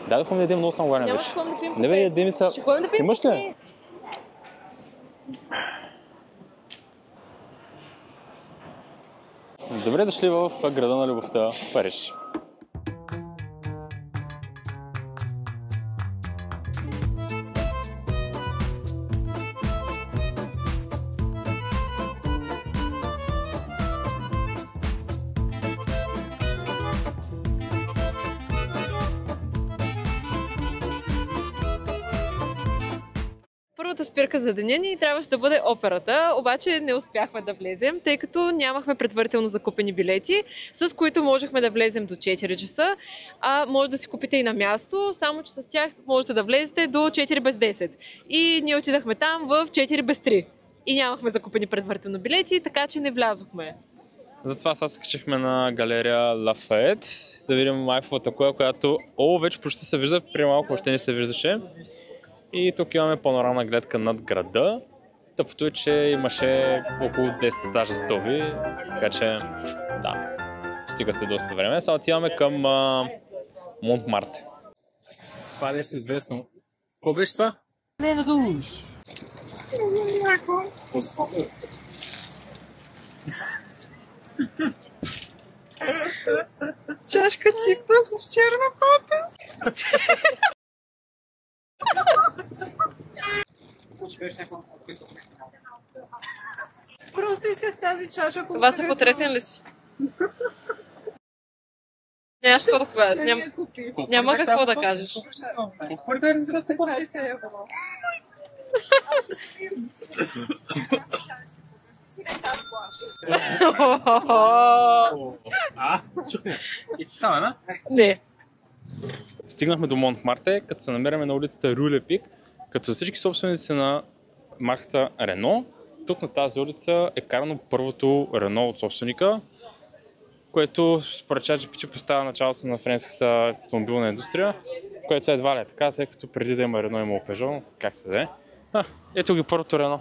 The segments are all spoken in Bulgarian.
Да ходим да ядем, много съм гладен вече. Нямаш ходим да пием кафе. Не бе, ядем са... Ще ходим да пием Снимаш ли? кафе. Добре дошли в града на любовта, Париж. Първата спирка за деня ни трябваше да бъде операта, обаче не успяхме да влезем, тъй като нямахме предварително закупени билети, с които можехме да влезем до 4 часа, а може да си купите и на място, само че с тях можете да влезете до 4 без 10. И ние отидахме там в 4 без 3. И нямахме закупени предварително билети, така че не влязохме. Затова сега се качихме на галерия Лафайет, да видим Айфелата кула, която вече почти се вижда, при малко още не се виждаше. И тук имаме панорамна гледка над града. Тъпото е, че имаше около 10 етажа стълби, така че да, стига се доста време. Сега отиваме към Монтмарте. Това е нещо известно. Какво беше това? Не на душ. Чашка тиква с черна пата. Просто исках тази чаша. Това са потресен ли си? Нямаш какво да кажеш. Няма какво да кажеш. За 15 евро. Не. Стигнахме до Монтмарте, като се намираме на улицата Рюлепик, като всички собственици на марката Рено. Тук на тази улица е карано първото Рено от собственика, което според ChatGPT поставя началото на френската автомобилна индустрия, което едва ли е така, тъй като преди да има Рено има Peugeot, както да е. Ето ги първото Рено.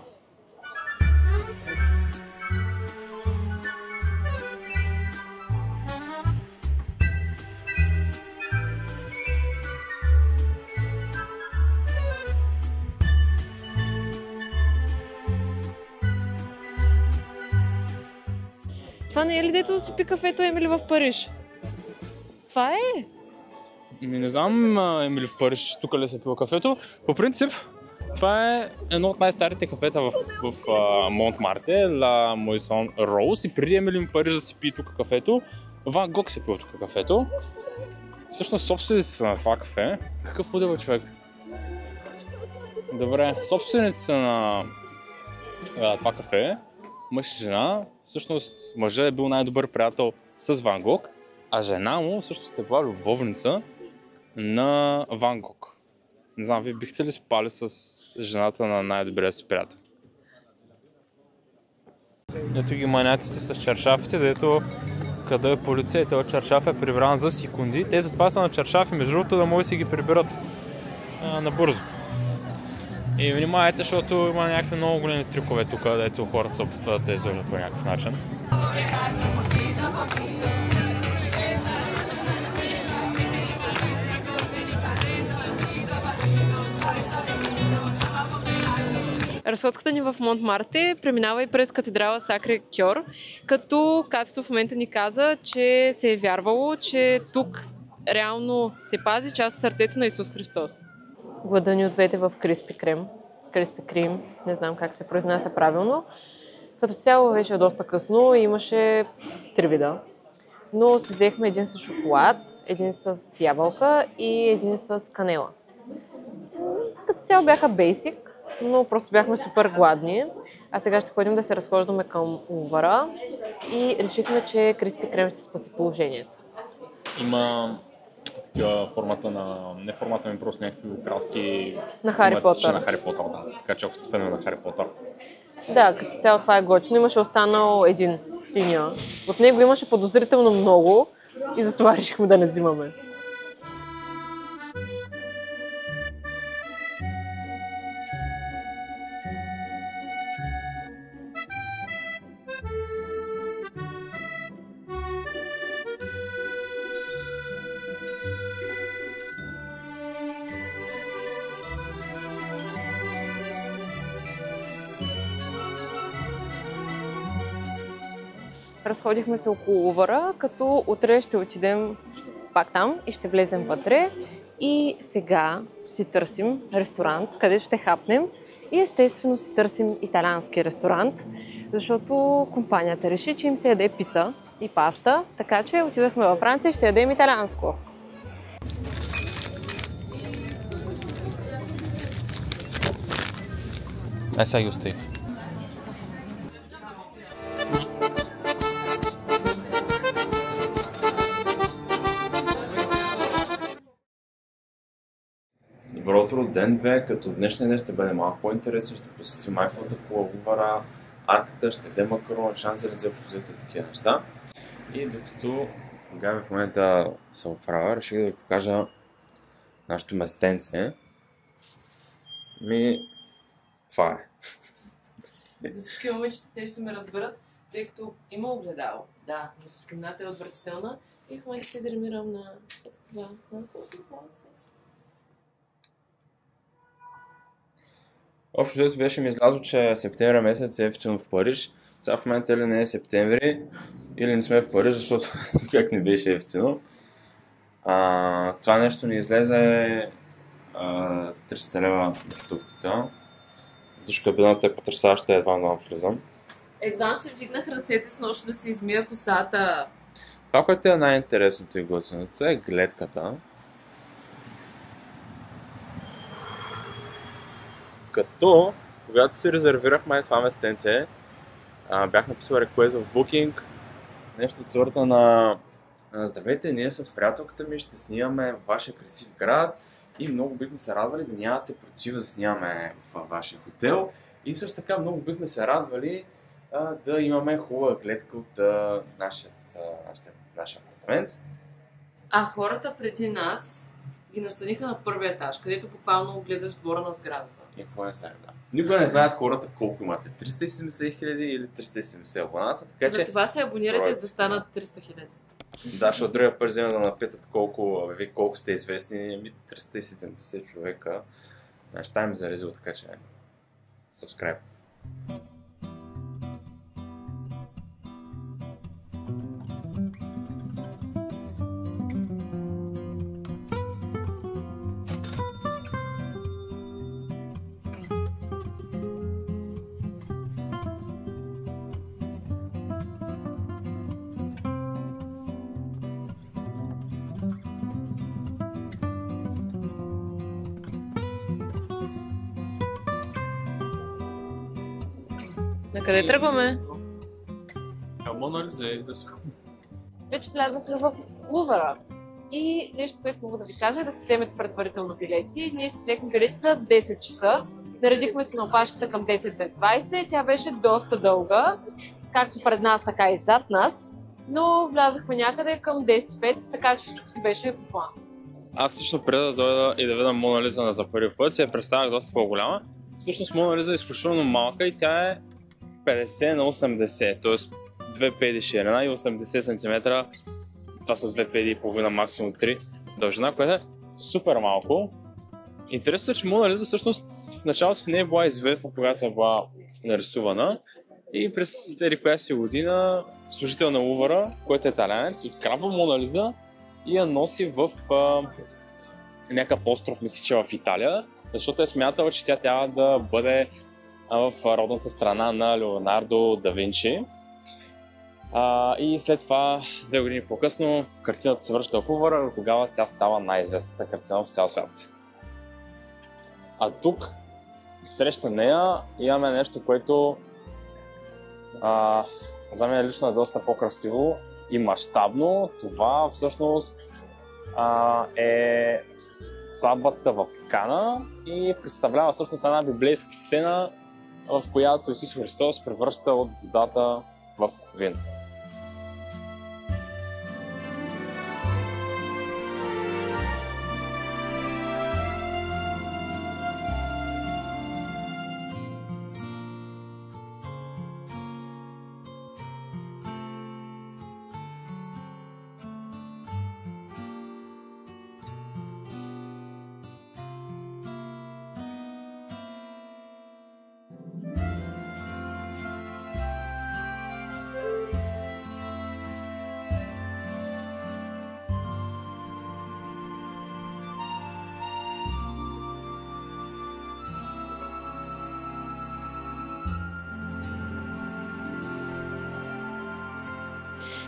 Това не е ли дето си пи кафето Емили в Париж? Това е? Не знам, Емили в Париж, тук ли се пива кафето. По принцип, това е едно от най-старите кафета в Монтмарте, La Moisson Rose. И преди Емили в Париж да си пие тук кафето, Ван Гог се пива тук кафето. Всъщност собственици са на това кафе. Какъв подива човек? Добре, собственици са на това кафе, мъж и жена. Всъщност мъжът е бил най-добър приятел с Ван Гог, а жена му всъщност е била любовница на Ван Гог. Не знам, вие бихте ли спали с жената на най-добрия си приятел? Ето ги маняците с чаршафите, дето къде е полиция и този чаршаф е прибран за секунди. Те затова са на чаршафи, между другото, да може да си ги приберат набързо. И внимавайте, защото има някакви много големи трикове тук, дето хората се опитват да излъжат по някакъв начин. Разходката ни в Монтмарте преминава и през катедрала Сакре Кьор, като Катето в момента ни каза, че се е вярвало, че тук реално се пази част от сърцето на Исус Христос. Глада ни отведе в Криспи Крим, не знам как се произнася правилно. Като цяло беше доста късно и имаше 3 вида. Но си взехме един с шоколад, един с ябълка и един с канела. Като цяло бяха бейсик, но просто бяхме супер гладни. А сега ще ходим да се разхождаме към Лувъра и решихме, че Криспи Крем ще спаси положението. Има формата на... Не формата ми, просто някакви кралски... На Хари Потър. На Хари Потър, да. Така че ако сте фенове на Хари Потър. Да, като цяло това е готино. Имаше останал един синя. От него имаше подозрително много и затова решихме да не взимаме. разходихме се около Лувъра, като утре ще отидем пак там и ще влезем вътре. И сега си търсим ресторант, където ще хапнем. И естествено си търсим италиански ресторант, защото компанията реши, че им се яде пица и паста, така че отидахме във Франция и ще ядем италианско. Ай, сега ги остави. Добро утро, ден 2, като днешния ден ще бъде малко по-интересен, ще посетим Айфелата, Лувъра, арката, ще ядем макарон, Шанзелизе, взето и такива неща. И докато Габи в момента се оправя, реших да ви покажа нашето местенце. Това е. За всички момичета те ще ме разберат, тъй като има огледало. Да, но светлината е отвратителна и в момента се дремирам на ето това. Общо взето беше ми излязло, че септември месец е ефтино в Париж. Сега в момента или не е септември, или не сме в Париж, защото как не беше ефтино. Това нещо ни излезе 300 лева штуката. Душ кабината е потресаваща, едва да влизам. Едва се вдигнах ръцете с нощ да си измия косата. Това, което е най-интересното и готиното, е гледката. Като, когато си резервирахме това местенце, бях написал request в Booking, нещо от сорта на здравейте, ние с приятелката ми ще снимаме в вашия красив град и много бихме се радвали да нямате против да снимаме в вашия хотел и също така много бихме се радвали да имаме хубава гледка от нашия апартамент. А хората преди нас ги настаниха на първия етаж, където буквално гледаш двора на сградата. И какво не знае, да. Никога не знаят хората колко имате. 370 000 или 370 абоната, така че... Затова се абонирате, за да станат 300 000. Да, защото другия път взема да напитат колко сте известни, 370 човека. Значи там ми зарезил, така че... Subscribe. На къде тръгваме? Монализа да се... Вече влязахме в Лувъра. И нещо, което мога да ви кажа е да си вземете предварително билети. Ние си взехме билети за 10 часа. Наредихме се на опашката към 10 без 20. Тя беше доста дълга, както пред нас, така и зад нас. Но влязахме някъде към 10-5, така че всичко си беше по план. Аз лично преди да дойда и да видя Монализа за първи път, се я представях доста по-голяма. Всъщност Монализа е изключително малка и тя е 50 на 80, т.е. 2 педи ширина и 80 см. Това с 2 педи и половина, максимум 3 дължина, което е супер малко. Интересно е, че Монализа всъщност в началото си не е била известна, когато е била нарисувана. И през коя си година служител на Лувъра, който е италианец, открадва Монализа и я носи в някакъв остров, мисля, че в Италия, защото е смятала, че тя трябва да бъде в родната страна на Леонардо да Винчи. И след това, 2 години по-късно, картината се връща в Лувъра и тогава тя става най-известната картина в цял свят. А тук, среща нея, имаме нещо, което за мен лично е доста по-красиво и мащабно. Това всъщност е сватбата в Кана и представлява всъщност една библейска сцена, в която Исус Христос превръща от водата в вино.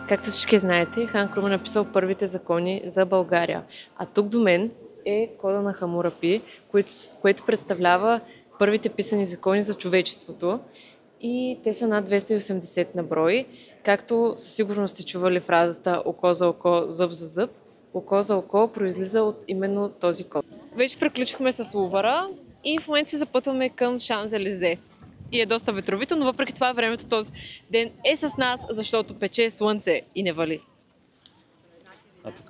Както всички знаете, Хан Крум е написал първите закони за България. А тук до мен е кода на Хамурапи, което представлява първите писани закони за човечеството. И те са над 280 на брой. Както със сигурност сте чували фразата око за око, зъб за зъб, око за око произлиза от именно този код. Вече приключихме с Лувъра и в момента се запътваме към Шанзелизе. И е доста ветровито, но въпреки това времето този ден е с нас, защото пече слънце и не вали. А тук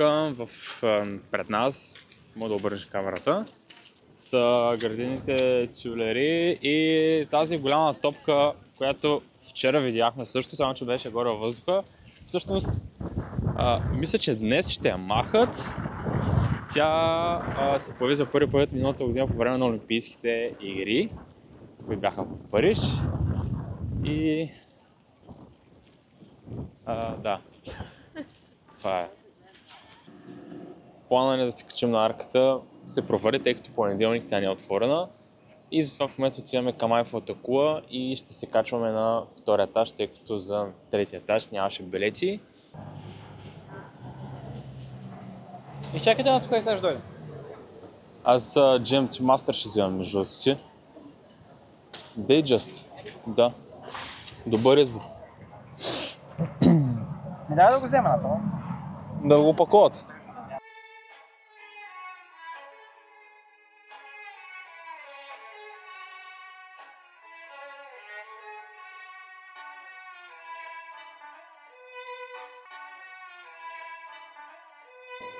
пред нас, мога да обърнеш камерата, са градините тюлери и тази голяма топка, която вчера видяхме също, само че беше горе във въздуха. Всъщност, мисля, че днес ще я махат. Тя се появи за първи път миналата година по време на Олимпийските игри, които бяха в Париж. И... да. Това е. Плана ни да се качим на арката се провали, тъй като понеделник тя не е отворена. И затова в момента отиваме към Айфеловата кула и ще се качваме на втория етаж, тъй като за третия етаж нямаше билети. И чакайте на тук и сега дойде. Аз GMT Master ще вземам между си. Datejust. Да. Добър избор. Не дай да го взема на това. Да го опакуват.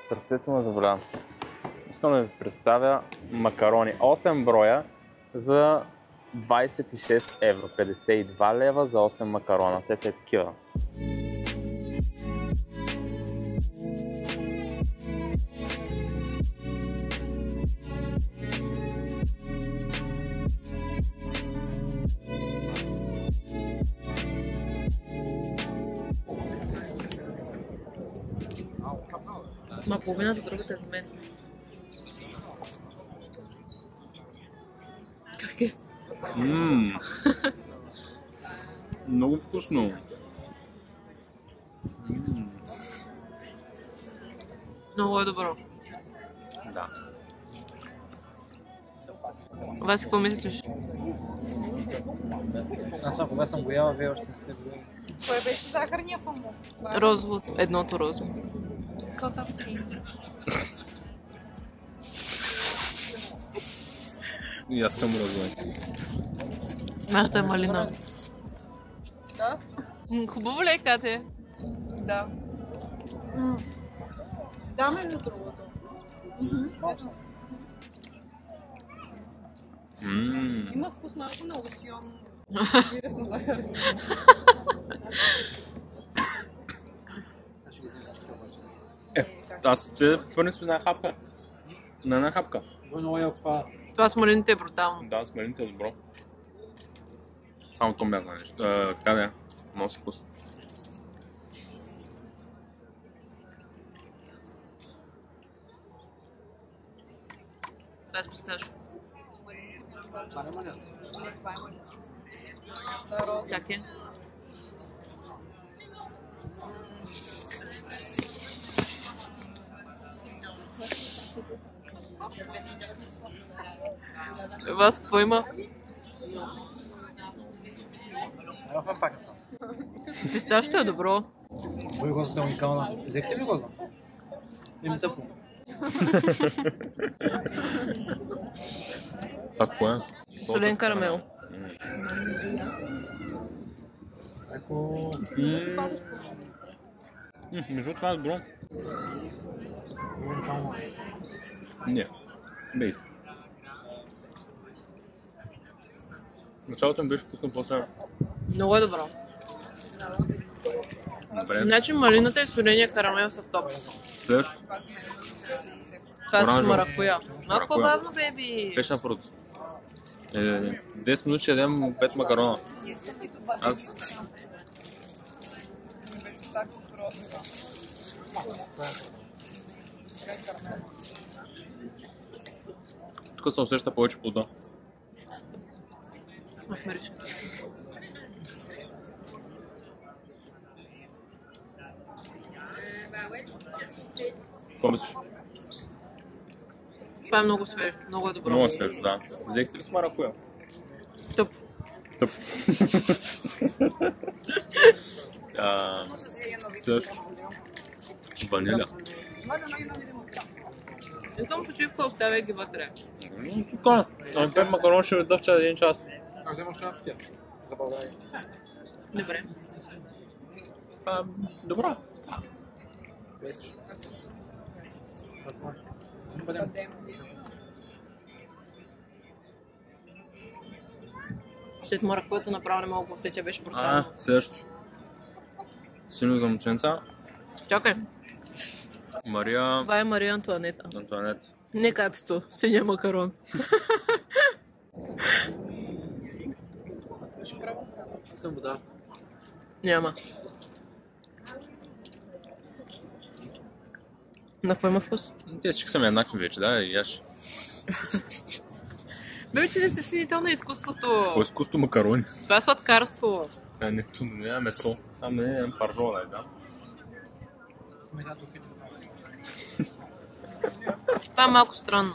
Сърцето ме заболява. Искам да ви представя макарони. 8 броя за 26 евро. 52 лева за 8 макарона. Те са такива. Ма половината другата е за мен. Как е? Много вкусно. Много е добро. Да. Васи, какво мислиш? Аз кога съм го яла, вие още не сте го яли. Кой беше захарния памук? Розово, едното розово. И аз към розово. Нашата е малина. Да? Хубаво ли е, Кате? Да. Да, между другото. Има вкус малко на лосьон. Вирус на захар. Аз те пърни сме на една хапка. На една хапка. Много яко това. Това с малините е брутално. Да, смелините е добро. Само то мяза нещо. Така да е. Много си вкусно. Това е с писташо. Това няма ли? Как е? Вас какво има? Ела в пакета. Писташото е добро. Кой розата е уникална? Взехте ли роза? Им тъпо. Това какво е? Солен карамел. Ако... Между това е добро. Уникално. Не. Бейс. Началото ми беше вкусно, после... Много е добро. Добре. Значи малината и соления карамел са топ. Следващото. Това е с Оранжево. маракуя. Малко по-бавно, беби. Пешна фрут. 10 минути ще ядем 5 макарона. Аз... Тук се усеща повече плода. Махмериш. Какво мислиш? Това е много свежо, много е добро. Много свежо, да. Взехте ли с маракуя? Тъп. Тъп. Също. Ваниля. Искам почивка, оставяй ги вътре. Така, ами 5 макарон ще дъвча 1 час. Аз вземаш чашки. За България. Добре. Добра. Искаш. След маракуята направо не мога да го усетя, беше брутално. Също. Силно за момченца. Чакай, Мария това е Мария Антуанета. Антуанет. Не както синя макарон. Искам вода. Няма. На какво има вкус? Те всички са ми еднакви вече, да, и яш. Бе, че не си ценител на изкуството. Какво е изкуство макарони? Това е сладкарство. Не, тук не месо. Там не е паржола, да. Сметато хитро само. Това е малко странно.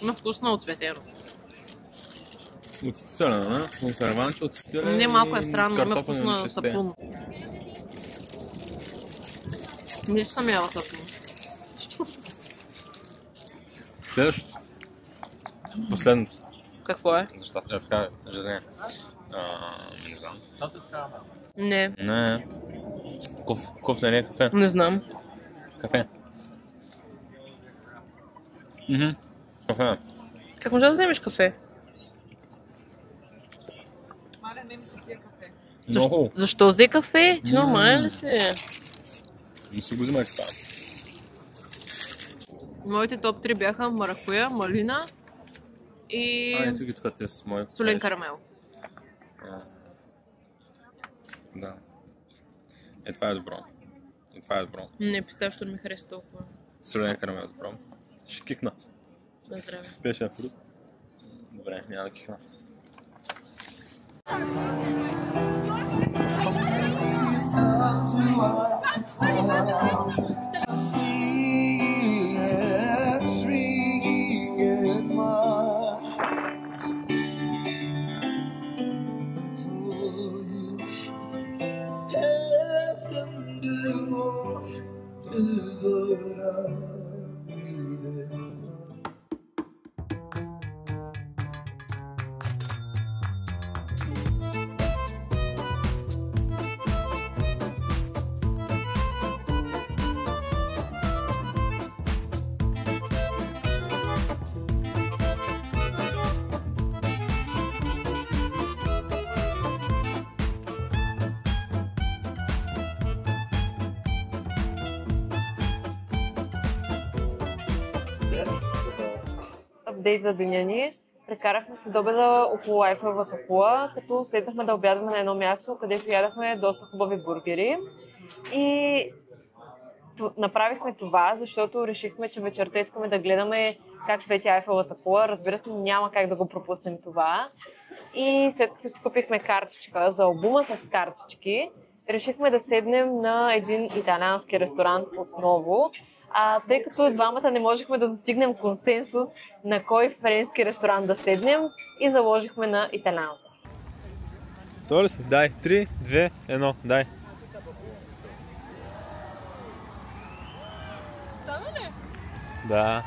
Има вкус на оцветено. Оцетителен, не? Консерванти, оцетителен. Не, малко е странно, има вкус картофено на шесте. сапун. Нищо съм яла сапун. Следващото. Последното. Какво е? Защо? Така, съжаление. Не знам. Салта така. Не, Не. Коф, нали е кафе? не знам. Кафе. Кафе. Как може да вземеш кафе? Мале, не ми се пие кафе. Много. Защо взе кафе? Ти нормален ли си? Не си го взимай така. Моите топ 3 бяха маракуя, малина и Ето ги тук те с моите. солен карамел. Да. Това е добро. Това е добро. Не, писташто не ми хареса толкова. Солене карамел е добро. Ще кикна. На здраве. Пеше фрут. Добре, няма да кикна. Апдейт за деня ни. Прекарахме следобеда около Айфеловата кула, като седнахме да обядваме на едно място, където ядахме доста хубави бургери. И направихме това, защото решихме, че вечерта искаме да гледаме как свети Айфеловата кула. Разбира се, няма как да го пропуснем това. И след като си купихме картичка за албума с картички, решихме да седнем на един италиански ресторант отново, тъй като двамата не можехме да достигнем консенсус на кой френски ресторант да седнем и заложихме на италиански. Това ли си? Дай. 3, 2, 1, дай. Стана ли? Да.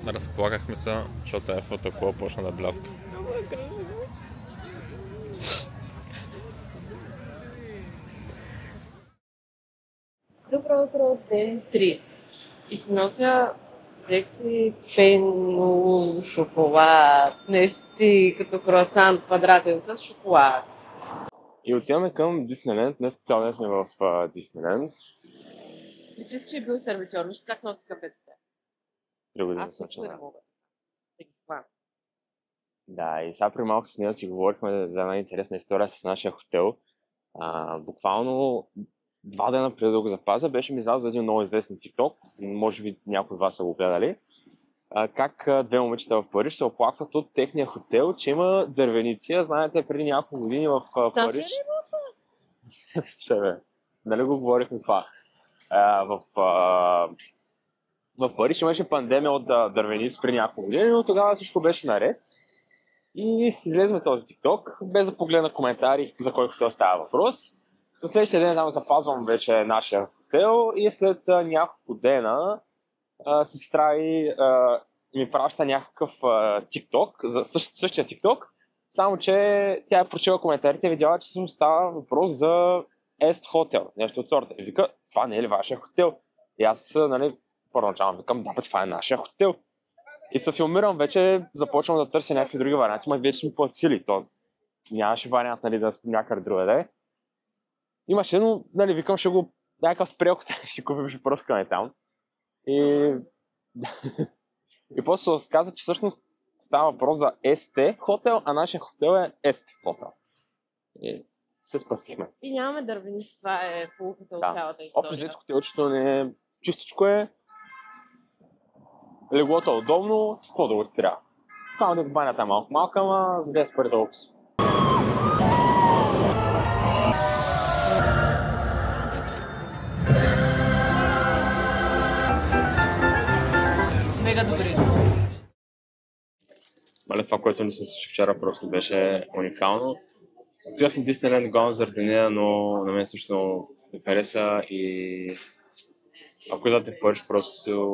Разплакахме се, защото Айфеловата кула почна да бляска. Добро утро, ден 3. И си нося, взех си пено шоколад, нещо си като круасан квадратен с шоколад. И отиваме към Диснейленд. Днес цял ден сме в Диснейленд. Личи си, че е бил сервитьор, виж как носи кафетите. 3 години Аз съм също не мога. Да, и сега при малко с нея си говорихме за една интересна история с нашия хотел. Буквално 2 дена преди да го запазя, беше ми излязъл един много известен TikTok. Може би някои от вас са го гледали. как две момичета в Париж се оплакват от техния хотел, че има дървеници. Знаете, преди няколко години в Париж... Слушай, бе, нали го говорихме това? В Париж имаше пандемия от дървеници преди няколко години, но тогава всичко беше наред. И излезме този TikTok, без да погледна коментари за кой хотел става въпрос. На следващия ден там запазвам вече нашия хотел и след няколко дена сестра ми праща някакъв TikTok, за същия TikTok, само че тя е прочела коментарите и видяла, че съм става въпрос за Ест хотел, нещо от сорта. И вика, това не е ли вашия хотел? И аз, нали, първоначално викам, да, това е нашия хотел. И се филмирам вече, започвам да търся някакви други варианти, но вече сме платили. То нямаше вариант, нали, да спим някъде другаде. Имаше, но, нали, викам, ще го някакъв спрелко, ще купим, ще пръскаме там. И после се каза, че всъщност става въпрос за СТ хотел, а нашия хотел е Ест хотел. И се спасихме. И нямаме дървеници, това е полуката от цялата история. Общо взето хотелчето не е чистичко е. Леглото е удобно, какво да го ти трябва. Само да банята е малка, ама за 10 пари толкова. Мега добри. Това, което ни се случи вчера, просто беше уникално. Отидах на Disneyland главно заради нея, но на мен също ми хареса и ако идвате в Париж, просто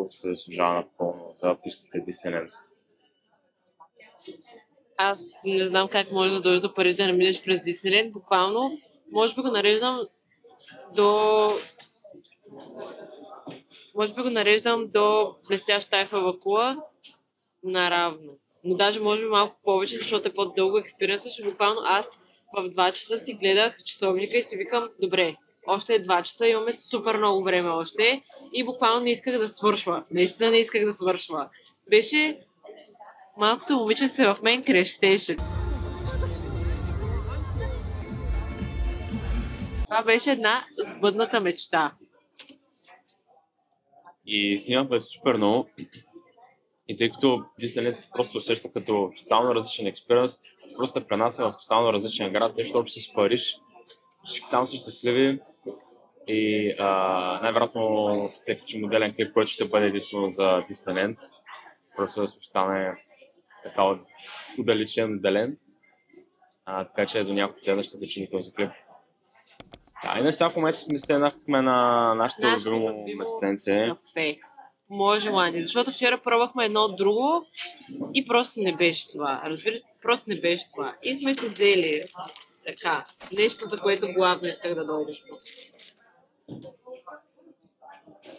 се заслужава напълно да посетите Disneyland. Аз не знам как може да дойдеш до Париж да не минеш през Disneyland. Буквално, може би го нареждам до блестяща Айфелова кула наравно. Но даже може би малко повече, защото е по-дълго експириенс. Буквално аз в 2 часа си гледах часовника и си викам, добре, още е 2 часа, имаме супер много време още и буквално не исках да свършва. Наистина не исках да свършва. Беше малкото момиченце в мен крещеше. Това беше една сбъдната мечта. И снимахме супер много. И тъй като Disneyland просто усеща като тотално различен експириенс, просто пренася в тотално различен град, нещо общо с Париж. Всички там са щастливи и най-вероятно техничен моделен клип, който ще бъде единствено за Disneyland. Просто да се остане така отдалечен. Така че до няколко дена ще качим този клип. И на сега в момента сме седнахме на нашето любимо местенце. Кафе. Може, Лани, защото вчера пробвахме едно от друго и просто не беше това. Разбираш, просто не беше това. И сме се взели така, нещо, за което главно исках да дойдеш.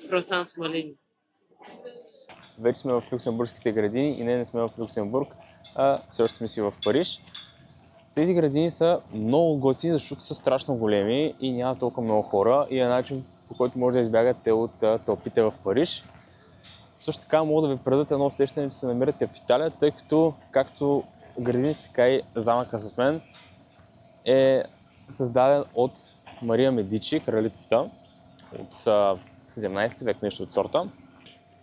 Круасан с малини. Вече сме в Люксембургските градини и не сме в Люксембург, а все още сме си в Париж. Тези градини са много готини, защото са страшно големи и няма толкова много хора и е начин, по който може да избягате от тълпите в Париж. Също така мога да ви предадат едно усещане, че се намирате в Италия, тъй като както градините, така и замъка зад мен е създаден от Мария Медичи, кралицата от 17 век, нещо от сорта.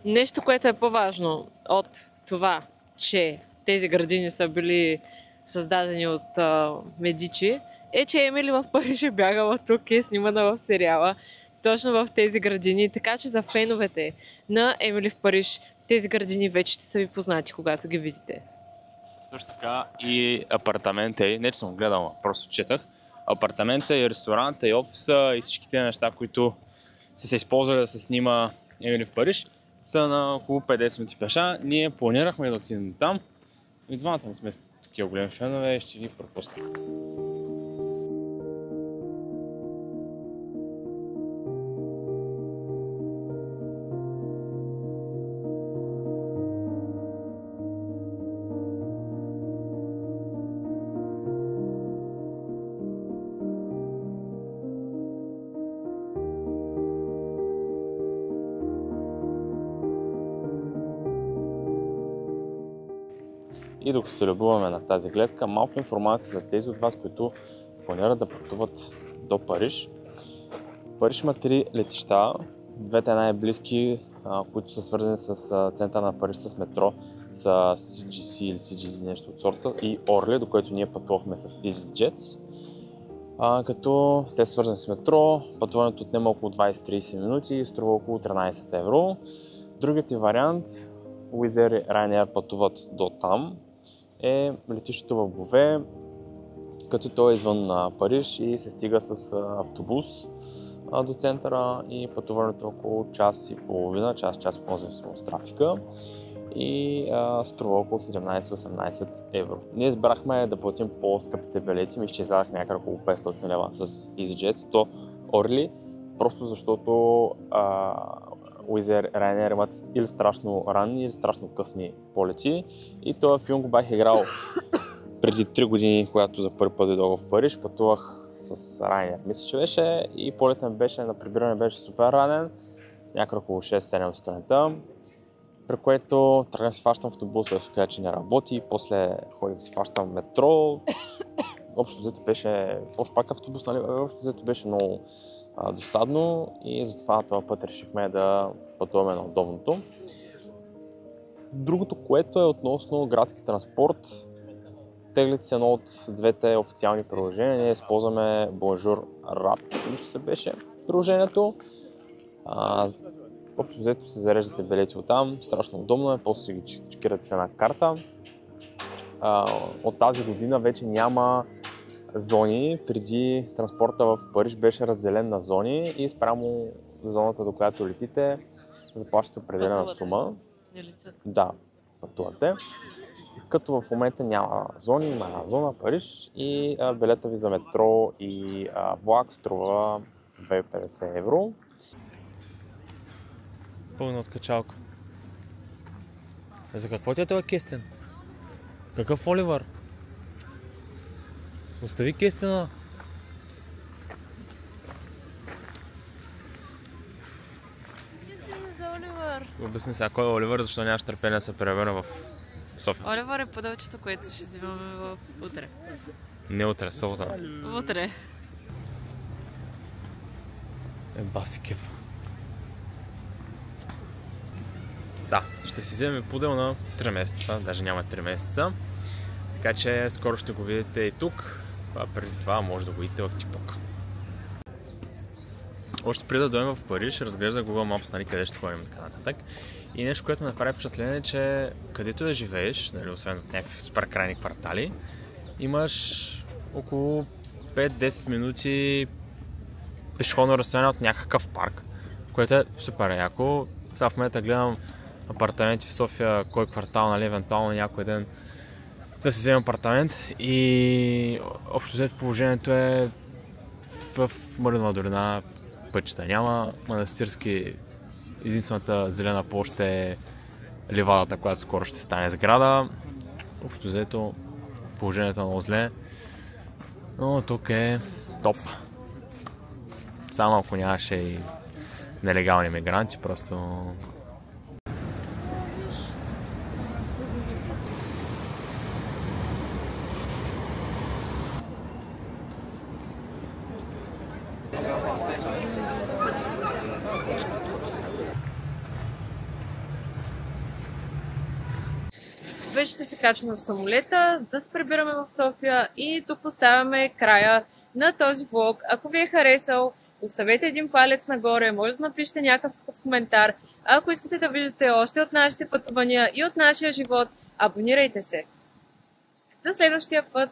Нещо, което е по-важно от това, че тези градини са били създадени от Медичи, е, че Емили в Париж е бягала тук и е снимана в сериала точно в тези градини. Така че за феновете на Емили в Париж, тези градини вече ще са ви познати, когато ги видите. Също така и апартамента, не че съм гледал, просто четах. Апартамента и ресторанта и офиса и всичките неща, които са се използвали да се снима Емили в Париж, са на около 50 минути пеша. Ние планирахме да отидем там. И двамата не сме такива големи фенове и ще ги пропуснем. И докато се любуваме на тази гледка, малко информация за тези от вас, които планират да пътуват до Париж. Париж има 3 летища, двете най-близки които са свързани с центъра на Париж с метро, са CGC или CGC нещо от сорта и Orly, до което ние пътувахме с EasyJet. Като те са свързани с метро, пътуването отнема около 20-30 минути и струва около 13 евро. Другият вариант, Wizz Air и Ryanair пътуват до там, е летището в Бове, като то е извън Париж и се стига с автобус до центъра и пътуването е около час и половина, час и половина, зависимо от трафика и струва около 17-18 евро. Ние избрахме да платим по-скъпите билети, мисля, че излязах някъде около 500 лева с EasyJet, то Orly, просто защото Wizz Air, Ryanair имат или страшно ранни, или страшно късни полети и този филм го бях играл преди 3 години, когато за първи път дойдох в Париж, пътувах с Ryanair, мисля, че беше и полетът ми беше на прибиране беше супер ранен, някъде около 6-7 сутринта, при което тръгнах си фащам автобус, той се каза, че не работи, после ходих си фащам метро, общо взето беше, после пак автобус, нали? Общо взето беше много досадно и затова този път решихме да пътуваме на удобното. Другото, което е относно градски транспорт, теглите се едно от двете официални приложения. Ние използваме Bonjour Rap, мисля се беше приложението. Общо взето се зареждате билети оттам, страшно удобно е, после ги чекирате с една карта. От тази година вече няма зони, преди транспорта в Париж беше разделен на зони и спрямо зоната, до която летите, заплащате определена сума. Да, пътувате. Като в момента няма зони, има една зона Париж и билета ви за метро и влак струва 250 евро. Пълна откачалка. За какво ти е това кестен? Какъв Оливър? Остави кестена. Кестен за Оливър. Обясни сега кой е Оливър, защо нямаш търпение да се превърна в София. Оливър е подълчето, което ще взимаме в утре. Не утре, събота. Утре. Баси кеф. Да, ще си вземем пудел на 3 месеца, даже няма 3 месеца. Така че скоро ще го видите и тук, а преди това може да го видите в TikTok. Още преди да дойдем в Париж, разглеждах Google Maps, нали, къде ще ходим и така нататък. И нещо, което ме направи впечатление, че където да живееш, нали, освен от някакви супер крайни квартали, имаш около 5-10 минути пешеходно разстояние от някакъв парк, което е супер яко. Сега в момента гледам апартаменти в София, кой квартал, нали, евентуално някой ден да си вземем апартамент и общо взето положението е в Мърдова долина пътчета няма. Манастирски единствената зелена площ е ливадата, която скоро ще стане сграда. Общо взето положението е много зле, но тук е топ. Само ако нямаше и нелегални мигранти, просто Вече ще се качваме в самолета, да се прибираме в София и тук поставяме края на този влог. Ако ви е харесал, оставете един палец нагоре, може да напишете някакъв коментар. А ако искате да виждате още от нашите пътувания и от нашия живот, абонирайте се. До следващия път!